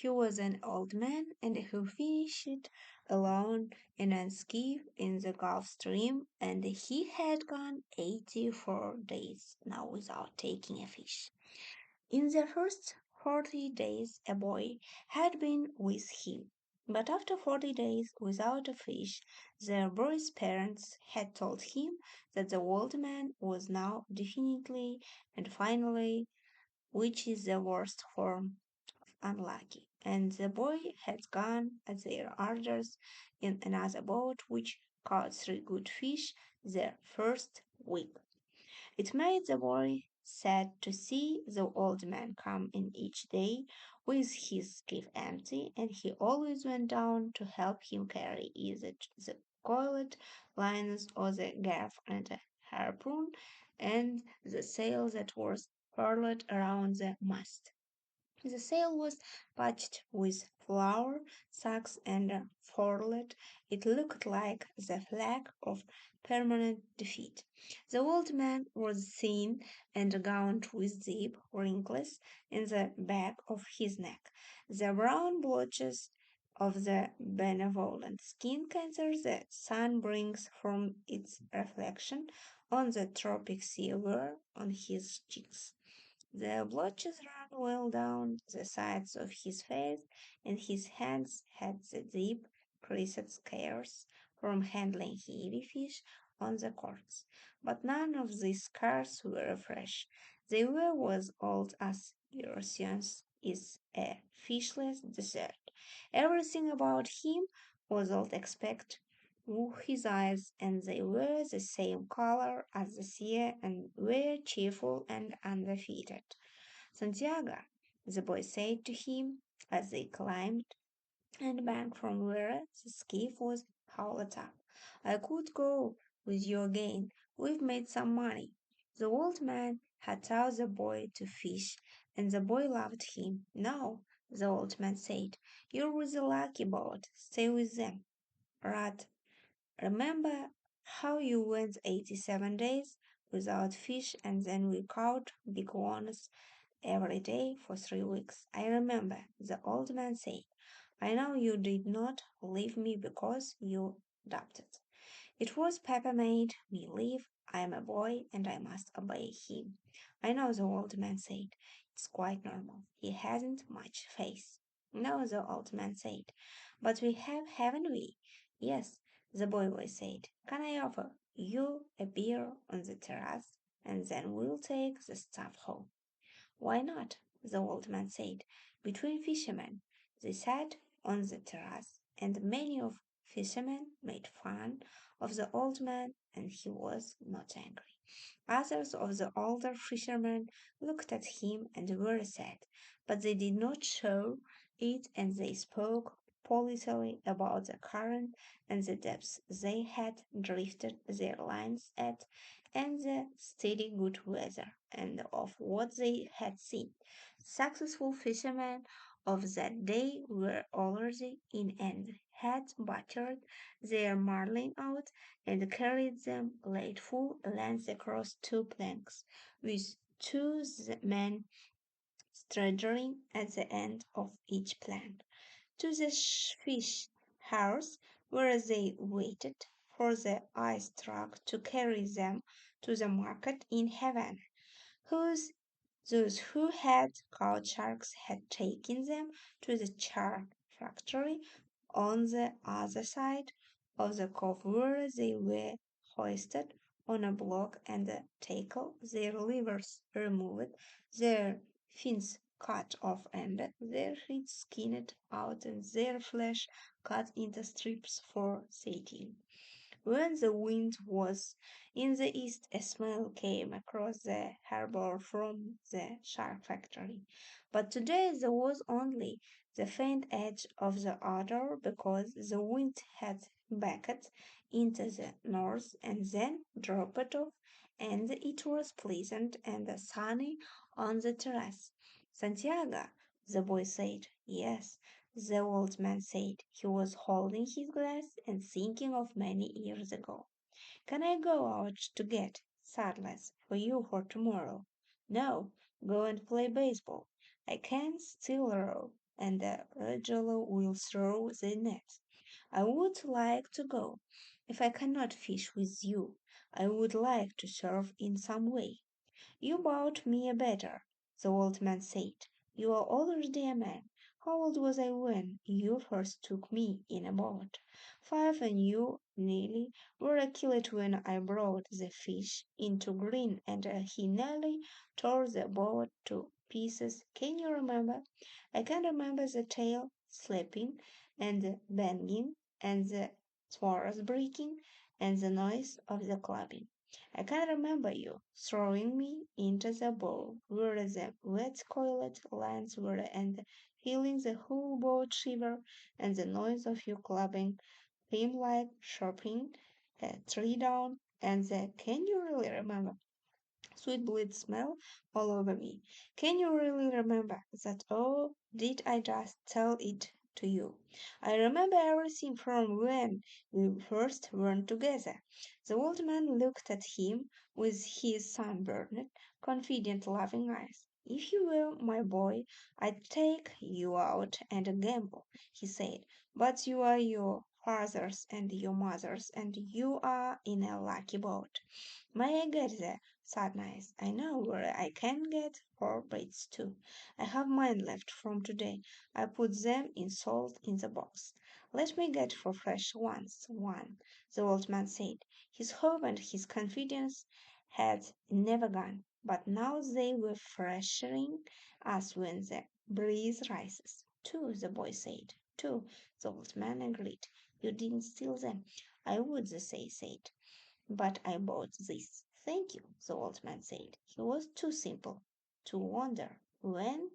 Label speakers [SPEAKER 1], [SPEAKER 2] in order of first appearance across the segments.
[SPEAKER 1] He was an old man and who fished alone in a skiff in the Gulf Stream, and he had gone 84 days now without taking a fish. In the first 40 days, a boy had been with him. But after 40 days without a fish, the boy's parents had told him that the old man was now definitely and finally, which is the worst form of unlucky, and the boy had gone at their orders in another boat which caught 3 good fish their first week. It made the boy sad to see the old man come in each day with his skiff empty, and he always went down to help him carry either the coiled lines or the gaff and a harpoon and the sail that was furled around the mast. The sail was patched with flour, sacks, and furled. It looked like the flag of permanent defeat. The old man was thin and gaunt with deep wrinkles in the back of his neck. The brown blotches of the benevolent skin cancer the sun brings from its reflection on the tropic sea were on his cheeks. The blotches ran well down the sides of his face, and his hands had the deep, creased scars from handling heavy fish on the corks. But none of these scars were fresh. They were as old as Eurasians is a fishless desert. Everything about him was old except his eyes, and they were the same color as the sea and were cheerful and undefeated. Santiago, the boy said to him as they climbed and back from where the skiff was hauled up. I could go with you again. We've made some money. The old man had taught the boy to fish, and the boy loved him. No, the old man said, you're with the lucky boat. Stay with them. Rod, remember how you went 87 days without fish and then we caught big ones every day for 3 weeks. I remember, the old man said. I know you did not leave me because you doubted. It was Papa made me leave. I am a boy and I must obey him. I know, the old man said. It's quite normal. He hasn't much faith. No, the old man said. But we have, haven't we? Yes, the boy said. Can I offer you a beer on the terrace? And then we'll take the stuff home. Why not? The old man said. Between fishermen, they sat on the terrace, and many of fishermen made fun of the old man, and he was not angry. Others of the older fishermen looked at him and were sad, but they did not show it, and they spoke politely about the current and the depths they had drifted their lines at, and the steady good weather, and of what they had seen. Successful fishermen of that day were already in and had buttered their marlin out and carried them laid full length across 2 planks, with men straddling at the end of each plank, to the fish house where they waited for the ice truck to carry them to the market in Havana, whose those who had caught sharks had taken them to the shark factory on the other side of the cove where they were hoisted on a block and the tackle, their livers removed, their fins cut off and their heads skinned out and their flesh cut into strips for satiety. When the wind was in the east, a smell came across the harbor from the shark factory. But today there was only the faint edge of the odor because the wind had backed into the north and then dropped off, and it was pleasant and sunny on the terrace. Santiago, the boy said. Yes, the old man said. He was holding his glass and thinking of many years ago. Can I go out to get saddles for you for tomorrow? No, go and play baseball. I can still row. and the regular will throw the net. I would like to go. If I cannot fish with you, I would like to serve in some way. You bought me a better, the old man said. You are already a man. How old was I when you first took me in a boat? 5, and you, Nearly, were a kid when I brought the fish into Green, and he nearly tore the boat to pieces. Can you remember? I can remember the tail slipping, and the banging, and the spars breaking, and the noise of the clubbing. I can remember you throwing me into the bowl where the wet coiled lines were and feeling the whole boat shiver and the noise of you clubbing him like sharpening a tree down and the can you really remember sweet bleed smell all over me. Can you really remember that? Oh, did I just tell it to you? I remember everything from when we first were together. The old man looked at him with his sunburned, confident, loving eyes. If you were my boy, I'd take you out and gamble, he said. But you are your father's and your mother's, and you are in a lucky boat. May I get there? Said Nice. I know where I can get 4 bits too. I have mine left from today. I put them in salt in the box. Let me get 4 fresh ones. One, the old man said. His hope and his confidence had never gone, but now they were freshening as when the breeze rises. 2, the boy said. 2, the old man agreed. You didn't steal them. I would, the say said. But I bought this. Thank you, the old man said. He was too simple to wonder when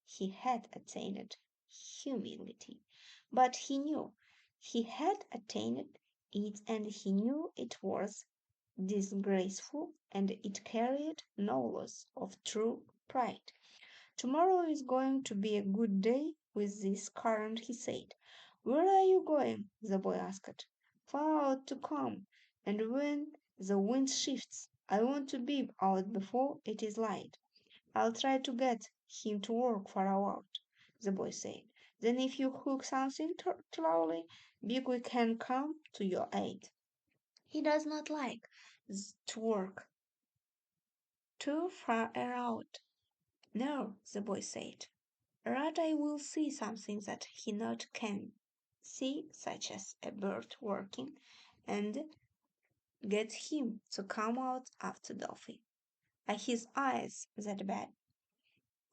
[SPEAKER 1] he had attained humility. But he knew he had attained it, and he knew it was disgraceful, and it carried no loss of true pride. Tomorrow is going to be a good day with this current, he said. Where are you going? The boy asked. Far out to come, and when the wind shifts, I want to be out before it is light. I'll try to get him to work far out, the boy said. Then if you hook something slowly, big we can come to your aid. He does not like to work too far out. No, the boy said. Rather I will see something that he not can see, such as a bird working, and get him to come out after Dolphy. Are his eyes that bad?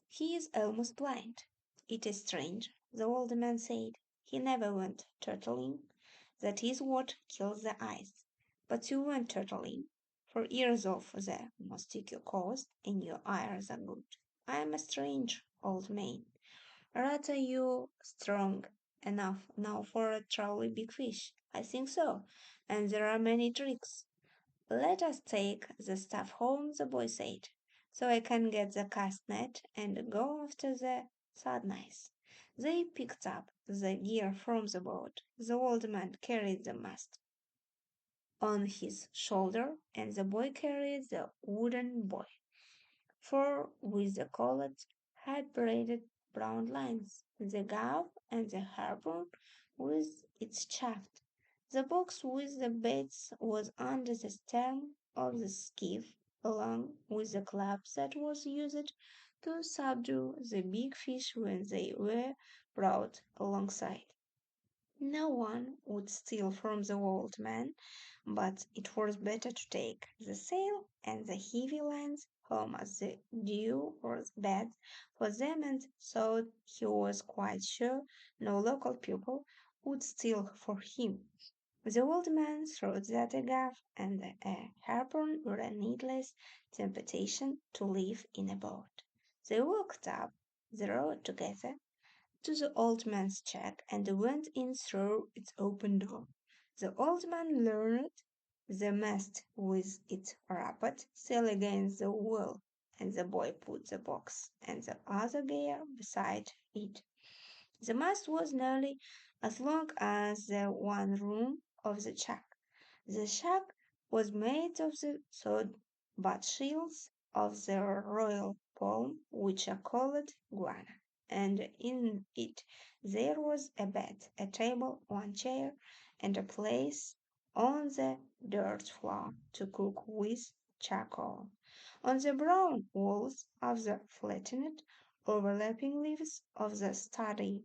[SPEAKER 1] He is almost blind. It is strange, the old man said. He never went turtling. That is what kills the eyes. But you went turtling, for years of the mosquito caused, and your eyes are good. I am a strange old man. Rather you strong enough now for a truly big fish? I think so, and there are many tricks. Let us take the stuff home, the boy said, so I can get the cast net and go after the sardines. They picked up the gear from the boat. The old man carried the mast on his shoulder, and the boy carried the wooden buoy for with the collets had braided brown lines, the gaff and the harpoon with its shaft. The box with the baits was under the stern of the skiff, along with the club that was used to subdue the big fish when they were brought alongside. No one would steal from the old man, but it was better to take the sail and the heavy lines home as the dew was bad for them, and so he was quite sure no local people would steal for him. The old man thought that a gaff and a harpoon were a needless temptation to live in a boat. They walked up the road together to the old man's shack and went in through its open door. The old man learned the mast with its rapat still against the wall, and the boy put the box and the other gear beside it. The mast was nearly as long as the one room of the shack. The shack was made of the sod butt shields of the royal palm, which are called guana. and in it there was a bed, a table, one chair, and a place on the dirt floor to cook with charcoal. On the brown walls of the flattened, overlapping leaves of the study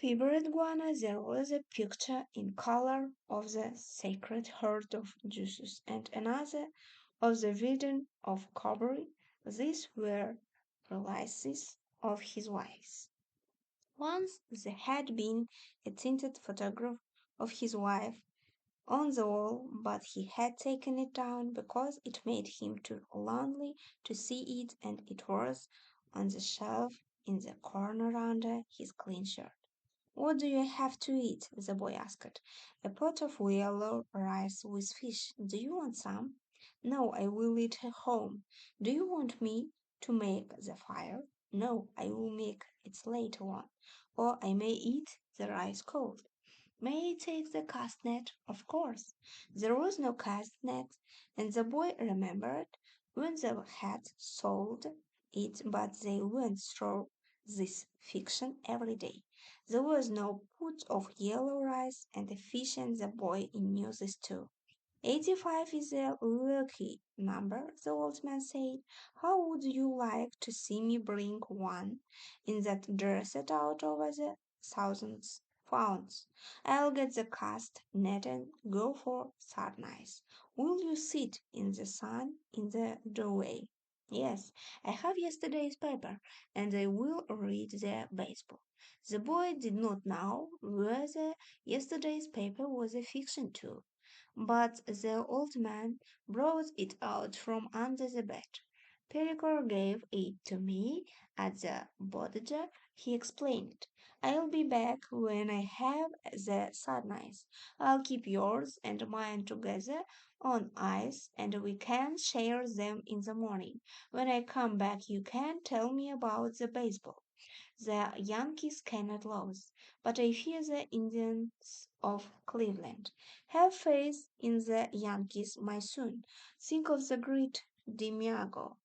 [SPEAKER 1] favorite guana, there was a picture in color of the sacred heart of Jesus and another of the Virgin of Calvary. These were relics of his wives. Once there had been a tinted photograph of his wife on the wall, but he had taken it down because it made him too lonely to see it, and it was on the shelf in the corner under his clean shirt. What do you have to eat? The boy asked. A pot of yellow rice with fish. Do you want some? No, I will eat at home. Do you want me to make the fire? No, I will make it later on, or I may eat the rice cold. May I take the castanet? Of course. There was no castanet, and the boy remembered when they had sold it, but they went through this fiction every day. There was no pot of yellow rice and a fish, and the boy knew this too. 85 is a lucky number, the old man said. How would you like to see me bring one in that dress out over the thousands pounds? I'll get the cast net and go for Sarnice. Will you sit in the sun in the doorway? Yes, I have yesterday's paper, and I will read the baseball. The boy did not know whether yesterday's paper was a fiction too. But the old man brought it out from under the bed. Pericor gave it to me at the bodega, he explained. I'll be back when I have the sadness. I'll keep yours and mine together on ice, and we can share them in the morning. When I come back, you can tell me about the baseball. The Yankees cannot lose, but I fear the Indians of Cleveland. Have faith in the Yankees, my son. Think of the great Demiago.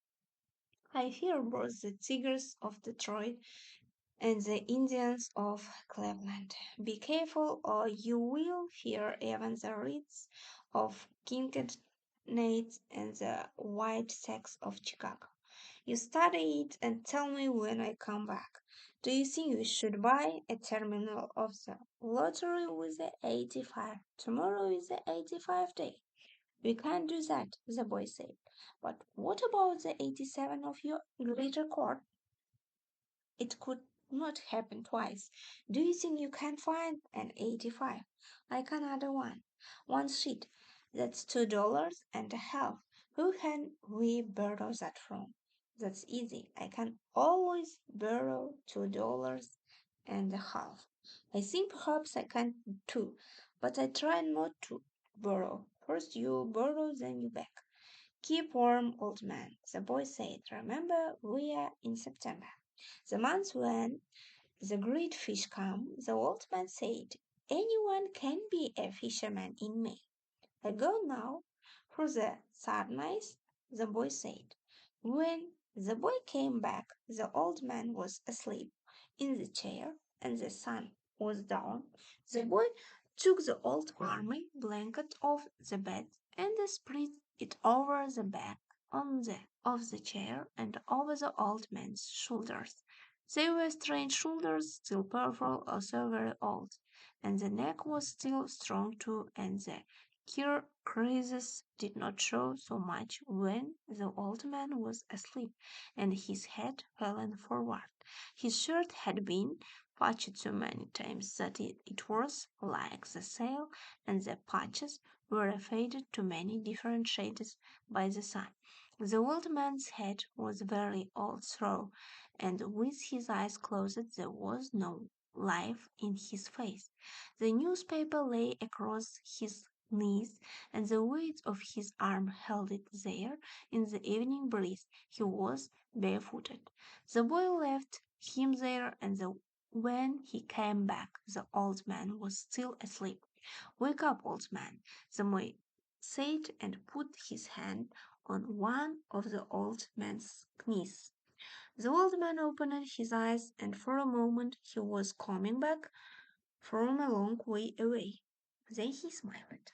[SPEAKER 1] I fear both the Tigers of Detroit and the Indians of Cleveland. Be careful, or you will fear even the Reds of Kinkade and the White Sox of Chicago. You study it and tell me when I come back. Do you think we should buy a terminal of the lottery with the 85? Tomorrow is the 85 day. We can't do that, the boy said. But what about the 87 of your great record? It could not happen twice. Do you think you can find an 85? Like another one. One sheet. That's $2 and a half. Who can we borrow that from? That's easy. I can always borrow $2 and a half. I think perhaps I can too, but I try not to borrow. First you borrow, then you beg. Keep warm, old man, the boy said. Remember, we are in September. The month when the great fish come, the old man said, anyone can be a fisherman in May. I go now for the sunrise, the boy said. When the boy came back, the old man was asleep in the chair and the sun was down. The boy took the old army blanket off the bed and spread it over the back on the of the chair and over the old man's shoulders. They were strange shoulders, still powerful, also very old, and the neck was still strong too, and the creases did not show so much when the old man was asleep and his head fallen forward. His shirt had been patched so many times that it was like the sail, and the patches were faded to many different shades by the sun. The old man's head was very old through, and with his eyes closed there was no life in his face. The newspaper lay across his knees, and the weight of his arm held it there in the evening breeze. He was barefooted. The boy left him there, and when he came back, the old man was still asleep. Wake up, old man, the boy said, and put his hand on one of the old man's knees. The old man opened his eyes, and for a moment he was coming back from a long way away. Then he smiled.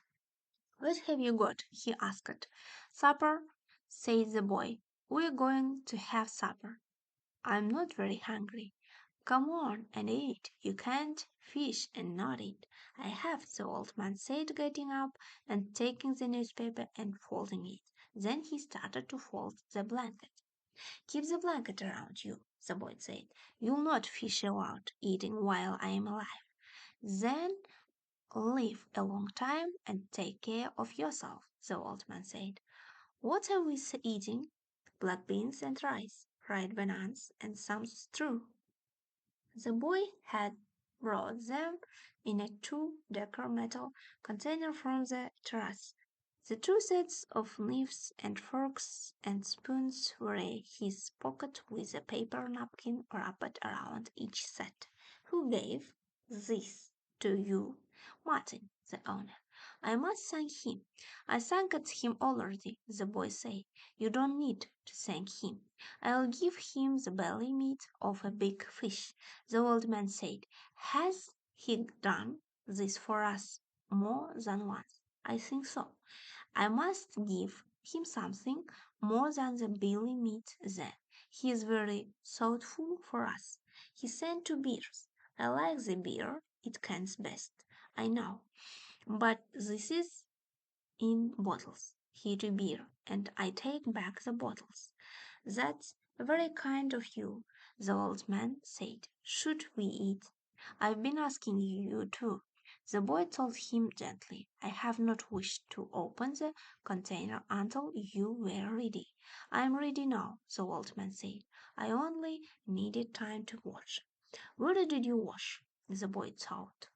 [SPEAKER 1] "What have you got?" he asked. "Supper," said the boy. "We're going to have supper. I'm not very hungry. Come on and eat. You can't fish and not eat." "I have," the old man said, getting up and taking the newspaper and folding it. Then he started to fold the blanket. "Keep the blanket around you," the boy said. "You'll not fish out eating while I am alive. Then live a long time and take care of yourself," the old man said. "What are we eating?" "Black beans and rice, fried bananas, and some stew." The boy had brought them in a two-decker metal container from the terrace. The two sets of knives and forks and spoons were in his pocket with a paper napkin wrapped around each set. "Who gave this to you?" "Martin, the owner." "I must thank him." "I thanked him already," the boy said. "You don't need to thank him. I'll give him the belly meat of a big fish," the old man said. "Has he done this for us more than once?" "I think so." "I must give him something more than the belly meat then. He is very thoughtful for us. He sent 2 beers. I like the beer it cans best, I know, but this is in bottles. He to beer, and I take back the bottles." "That's very kind of you," the old man said. "Should we eat?" "I've been asking you to," the boy told him gently. "I have not wished to open the container until you were ready." "I am ready now," the old man said. "I only needed time to wash." "Where did you wash?" the boy thought.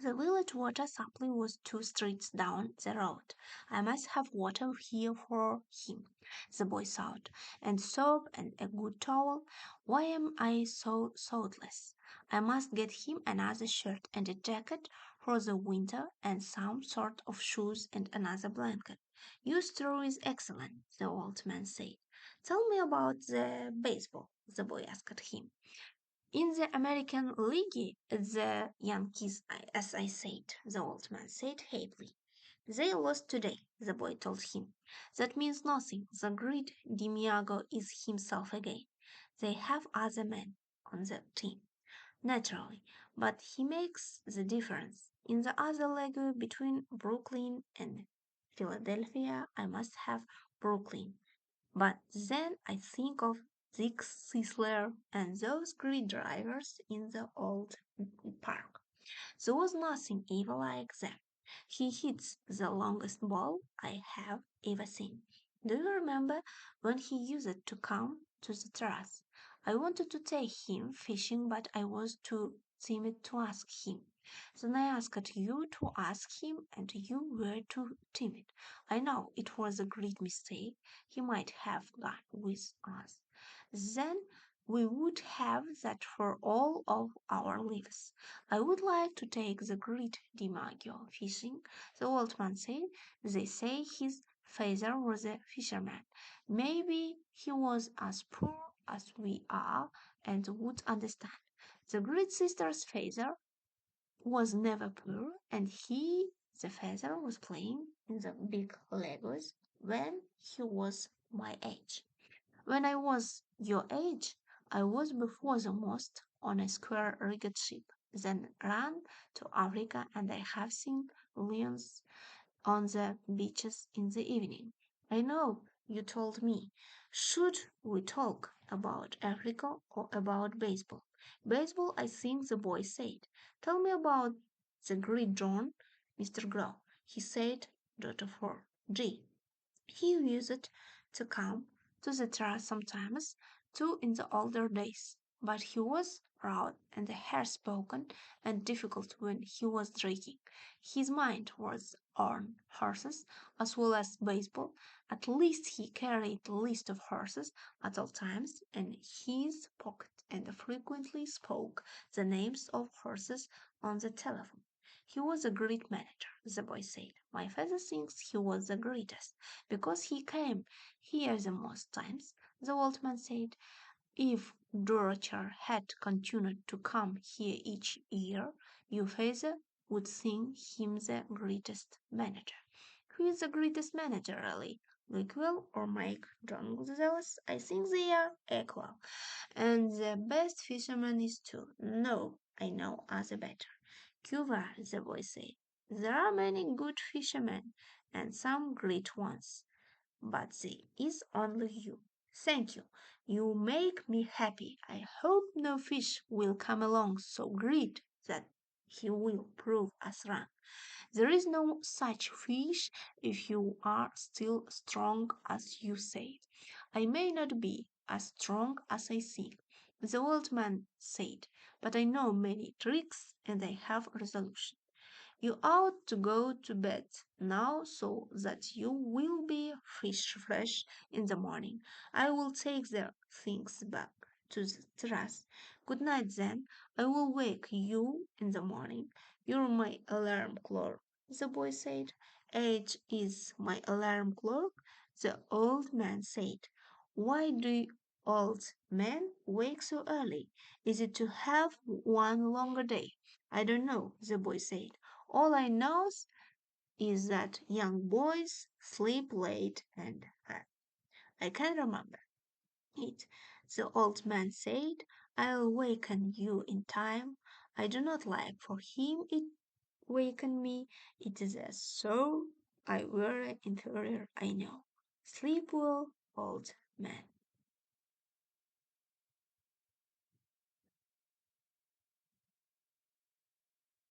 [SPEAKER 1] The village water supply was 2 streets down the road. "I must have water here for him," the boy thought, "and soap and a good towel. Why am I so thoughtless? I must get him another shirt and a jacket for the winter and some sort of shoes and another blanket." "Your story is excellent," the old man said. "Tell me about the baseball," the boy asked him. "In the American League, the Yankees, as I said," the old man said happily. "They lost today," the boy told him. "That means nothing. The great Demiago is himself again. They have other men on the team, naturally, but he makes the difference. In the other leg between Brooklyn and Philadelphia, I must have Brooklyn. But then I think of Zig Ziglar and those great drivers in the old park. There was nothing ever like them. He hits the longest ball I have ever seen. Do you remember when he used it to come to the terrace? I wanted to take him fishing, but I was too timid to ask him. Then I asked you to ask him, and you were too timid. I know it was a great mistake. He might have gone with us. Then we would have that for all of our lives. I would like to take the great DiMaggio fishing," the old man said. "They say his father was a fisherman. Maybe he was as poor as we are and would understand. The great sister's father was never poor, and the father, was playing in the big Legos when he was my age. When I was your age, I was before the most on a square rigged ship, then ran to Africa, and I have seen lions on the beaches in the evening. I know you told me. Should we talk about Africa or about baseball? Baseball, I think the boy said. "Tell me about the great John, Mr. Grow," he said, daughter for G. He used to come to the terrace sometimes, too, in the older days, but he was proud and hair-spoken and difficult when he was drinking. His mind was on horses as well as baseball. At least he carried a list of horses at all times in his pocket and frequently spoke the names of horses on the telephone. He was a great manager, the boy said. "My father thinks he was the greatest because he came here the most times," the old man said. If Dorothy had continued to come here each year, your father would think him the greatest manager. Who is the greatest manager, really? Liquel or Mike Donzells? I think they are equal. And the best fisherman is too. No, I know other better. Cuba, the boy said. There are many good fishermen and some great ones, but there is only you. Thank you. You make me happy. I hope no fish will come along so great that he will prove us wrong. There is no such fish if you are still strong as you say. I may not be as strong as I think, the old man said, but I know many tricks and I have resolution. You ought to go to bed now so that you will be fish fresh in the morning. I will take the things back to the terrace. Good night then. I will wake you in the morning. You're my alarm clock, the boy said. Age is my alarm clock, the old man said. Why do old men wake so early? Is it to have one longer day? I don't know, the boy said. All I know is that young boys sleep late and I can't remember it. The old man said, I'll waken you in time. I do not like for him it waken me. It is a so I very inferior, I know. Sleep well, old man.